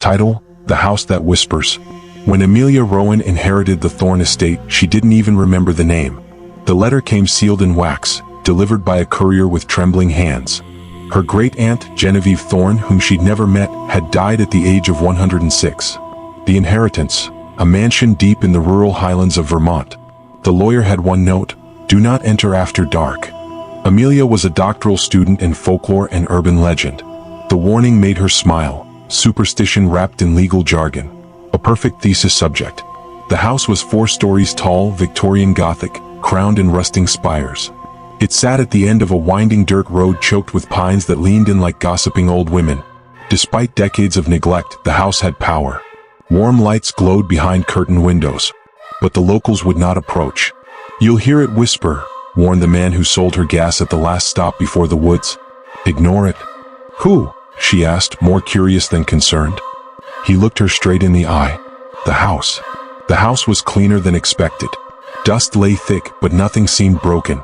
Title: The House That Whispers. When Amelia Rowan inherited the Thorne estate, she didn't even remember the name. The letter came sealed in wax, delivered by a courier with trembling hands. Her great-aunt, Genevieve Thorne, whom she'd never met, had died at the age of 106. The inheritance: a mansion deep in the rural highlands of Vermont. The lawyer had one note: do not enter after dark. Amelia was a doctoral student in folklore and urban legend. The warning made her smile, superstition wrapped in legal jargon. A perfect thesis subject. The house was 4 stories tall, Victorian Gothic, crowned in rusting spires. It sat at the end of a winding dirt road choked with pines that leaned in like gossiping old women. Despite decades of neglect, the house had power. Warm lights glowed behind curtained windows. But the locals would not approach. "You'll hear it whisper," warned the man who sold her gas at the last stop before the woods. "Ignore it." "Who?" she asked, more curious than concerned. He looked her straight in the eye. The house. The house was cleaner than expected. Dust lay thick, but nothing seemed broken.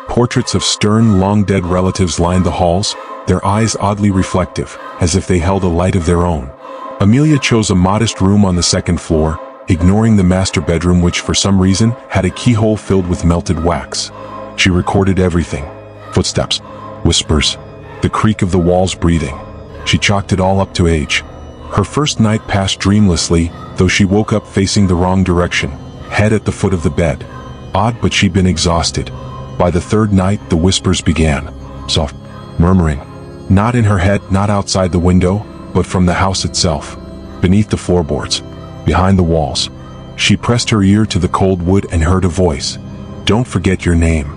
Portraits of stern, long-dead relatives lined the halls, their eyes oddly reflective, as if they held a light of their own. Amelia chose a modest room on the 2nd floor, ignoring the master bedroom which for some reason had a keyhole filled with melted wax. She recorded everything. Footsteps, whispers, the creak of the walls breathing. She chalked it all up to age. Her first night passed dreamlessly, though she woke up facing the wrong direction, head at the foot of the bed. Odd, but she'd been exhausted. By the 3rd night, the whispers began. Soft, murmuring. Not in her head, not outside the window, but from the house itself. Beneath the floorboards. Behind the walls. She pressed her ear to the cold wood and heard a voice. "Don't forget your name."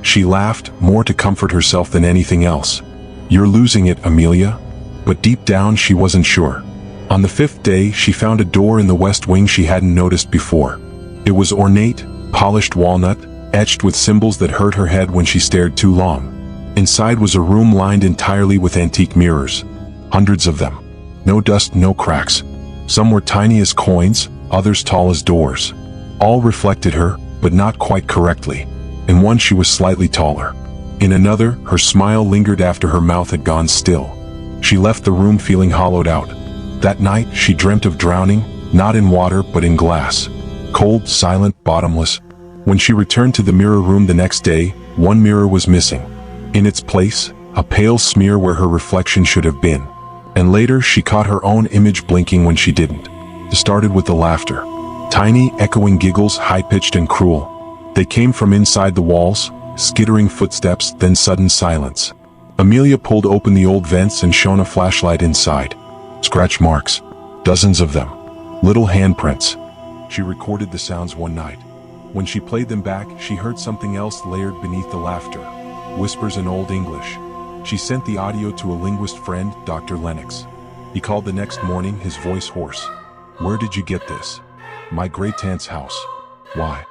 She laughed, more to comfort herself than anything else. "You're losing it, Amelia." But deep down she wasn't sure. On the 5th day, she found a door in the west wing she hadn't noticed before. It was ornate, polished walnut, etched with symbols that hurt her head when she stared too long. Inside was a room lined entirely with antique mirrors. Hundreds of them. No dust, no cracks. Some were tiny as coins, others tall as doors. All reflected her, but not quite correctly. In one she was slightly taller. In another, her smile lingered after her mouth had gone still. She left the room feeling hollowed out. That night, she dreamt of drowning, not in water but in glass. Cold, silent, bottomless. When she returned to the mirror room the next day, one mirror was missing. In its place, a pale smear where her reflection should have been. And later, she caught her own image blinking when she didn't. It started with the laughter. Tiny, echoing giggles, high-pitched and cruel. They came from inside the walls, skittering footsteps, then sudden silence. Amelia pulled open the old vents and shone a flashlight inside. Scratch marks. Dozens of them. Little handprints. She recorded the sounds one night. When she played them back, she heard something else layered beneath the laughter. Whispers in Old English. She sent the audio to a linguist friend, Dr. Lennox. He called the next morning, his voice hoarse. "Where did you get this?" "My great-aunt's house." "Why?"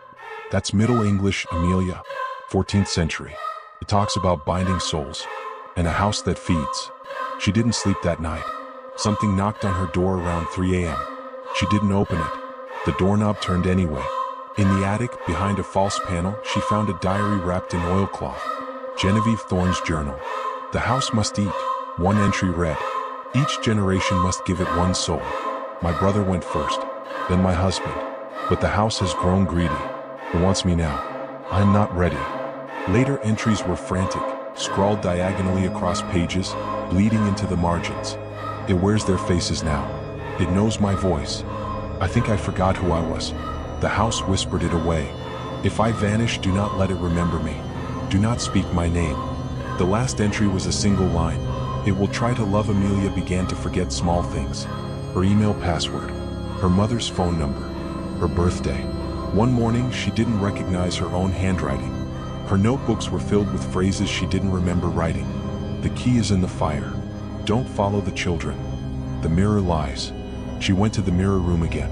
"That's Middle English, Amelia. 14th century. It talks about binding souls. And a house that feeds." She didn't sleep that night. Something knocked on her door around 3 a.m. She didn't open it. The doorknob turned anyway. In the attic, behind a false panel, she found a diary wrapped in oilcloth. Genevieve Thorne's journal. "The house must eat." One entry read, "Each generation must give it one soul. My brother went first, then my husband. But the house has grown greedy. It wants me now. I am not ready." Later entries were frantic, scrawled diagonally across pages, bleeding into the margins. "It wears their faces now. It knows my voice. I think I forgot who I was." The house whispered it away. "If I vanish, do not let it remember me. Do not speak my name." The last entry was a single line. "It will try to love." Amelia began to forget small things. Her email password. Her mother's phone number. Her birthday. One morning, she didn't recognize her own handwriting. Her notebooks were filled with phrases she didn't remember writing. "The key is in the fire. Don't follow the children. The mirror lies." She went to the mirror room again.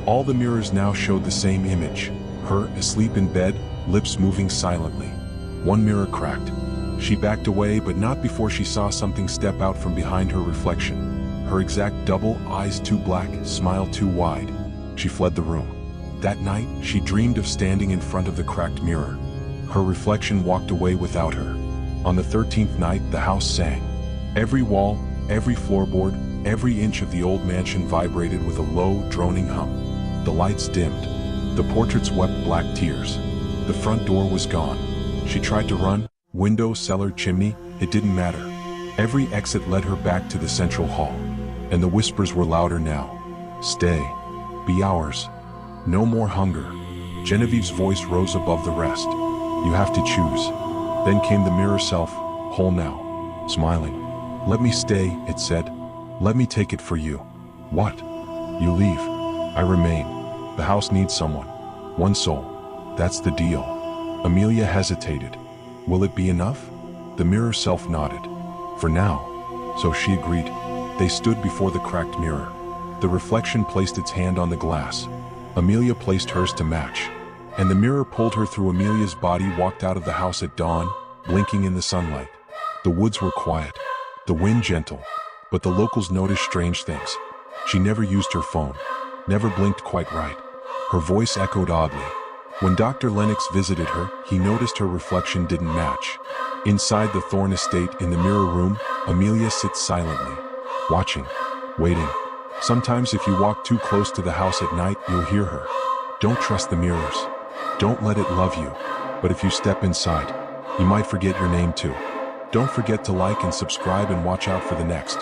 All the mirrors now showed the same image. Her, asleep in bed, lips moving silently. One mirror cracked. She backed away, but not before she saw something step out from behind her reflection. Her exact double, eyes too black, smile too wide. She fled the room. That night, she dreamed of standing in front of the cracked mirror. Her reflection walked away without her. On the 13th night, the house sang. Every wall, every floorboard, Every inch of the old mansion vibrated with a low, droning hum. The lights dimmed. The portraits wept black tears. The front door was gone. She tried to run, window, cellar, chimney, it didn't matter. Every exit led her back to the central hall. And the whispers were louder now. Stay. Be ours. No more hunger. Genevieve's voice rose above the rest. You have to choose. Then came the mirror self, whole now, smiling. Let me stay, it said. Let me take it for you. What? You leave. I remain. The house needs someone. One soul. That's the deal. Amelia hesitated. Will it be enough? The mirror self nodded. For now. So she agreed. They stood before the cracked mirror. The reflection placed its hand on the glass. Amelia placed hers to match. And the mirror pulled her through. Amelia's body walked out of the house at dawn, blinking in the sunlight. The woods were quiet. The wind gentle. But the locals noticed strange things. She never used her phone. Never blinked quite right. Her voice echoed oddly. When Dr. Lennox visited her, he noticed her reflection didn't match. Inside the Thorne estate in the mirror room, Amelia sits silently. Watching. Waiting. Sometimes if you walk too close to the house at night, you'll hear her. Don't trust the mirrors. Don't let it love you. But if you step inside, you might forget your name too. Don't forget to like and subscribe and watch out for the next.